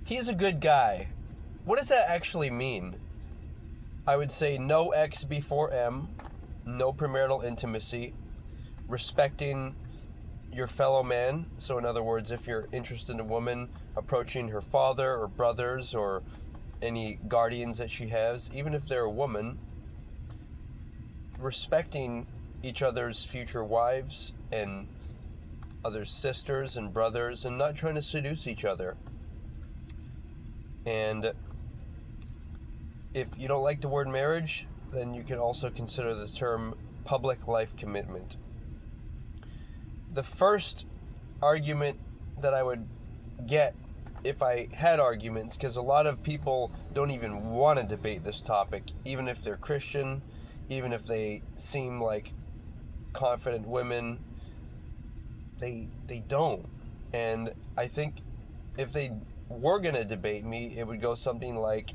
he's a good guy. What does that actually mean? I would say no X before M, no premarital intimacy, respecting your fellow man. So in other words, if you're interested in a woman, approaching her father or brothers or any guardians that she has, even if they're a woman, respecting each other's future wives and other sisters and brothers, and not trying to seduce each other. And if you don't like the word marriage, then you can also consider the term public life commitment. The first argument that I would get if I had arguments, because a lot of people don't even want to debate this topic, even if they're Christian, even if they seem like confident women, they don't. And I think if they were going to debate me, it would go something like,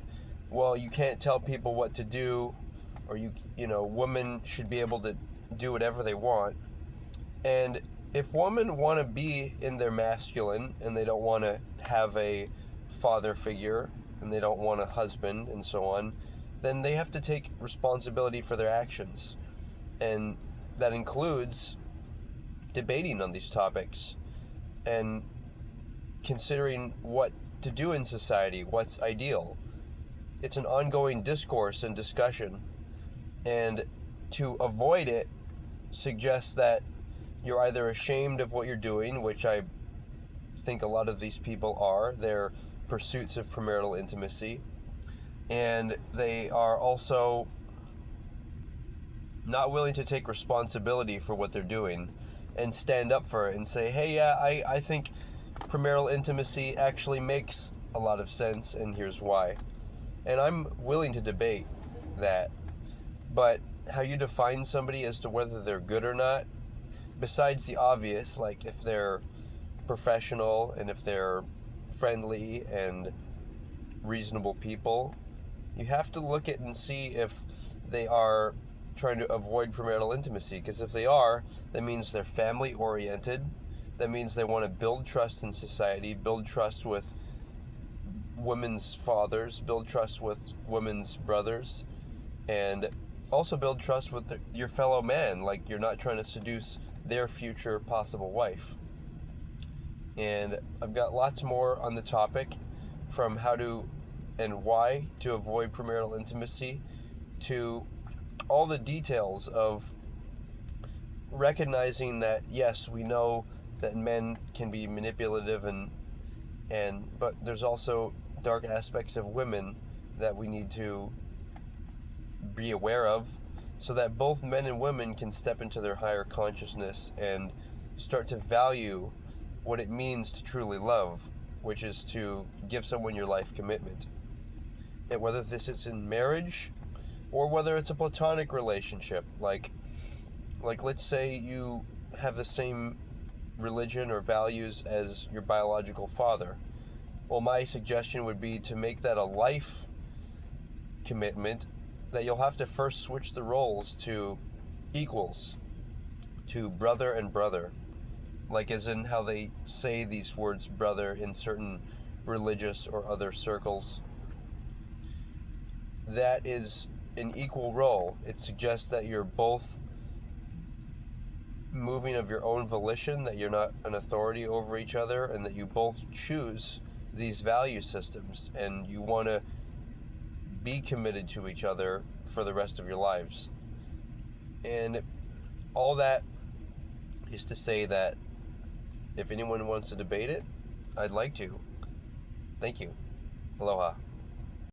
well, you can't tell people what to do, or women should be able to do whatever they want. And if women want to be in their masculine and they don't want to have a father figure and they don't want a husband and so on, then they have to take responsibility for their actions. And that includes debating on these topics and considering what to do in society, what's ideal. It's an ongoing discourse and discussion. And to avoid it suggests that you're either ashamed of what you're doing, which I think a lot of these people are, their pursuits of premarital intimacy, and they are also not willing to take responsibility for what they're doing and stand up for it and say, hey, yeah, I think premarital intimacy actually makes a lot of sense, and here's why. And I'm willing to debate that. But how you define somebody as to whether they're good or not, besides the obvious, like if they're professional and if they're friendly and reasonable people, you have to look at and see if they are trying to avoid premarital intimacy. Because if they are, that means they're family oriented. That means they want to build trust in society, build trust with women's fathers, build trust with women's brothers, and also build trust with your fellow man. Like, you're not trying to seduce their future possible wife. And I've got lots more on the topic, from how to and why to avoid premarital intimacy, to all the details of recognizing that, yes, we know that men can be manipulative but there's also dark aspects of women that we need to be aware of, so that both men and women can step into their higher consciousness and start to value what it means to truly love, which is to give someone your life commitment. And whether this is in marriage or whether it's a platonic relationship, like let's say you have the same religion or values as your biological father. Well, my suggestion would be to make that a life commitment, that you'll have to first switch the roles to equals, to brother and brother, like as in how they say these words brother in certain religious or other circles. That is an equal role. It suggests that you're both moving of your own volition, that you're not an authority over each other, and that you both choose these value systems and you want to be committed to each other for the rest of your lives. And all that is to say that if anyone wants to debate it, I'd like to. Thank you. Aloha.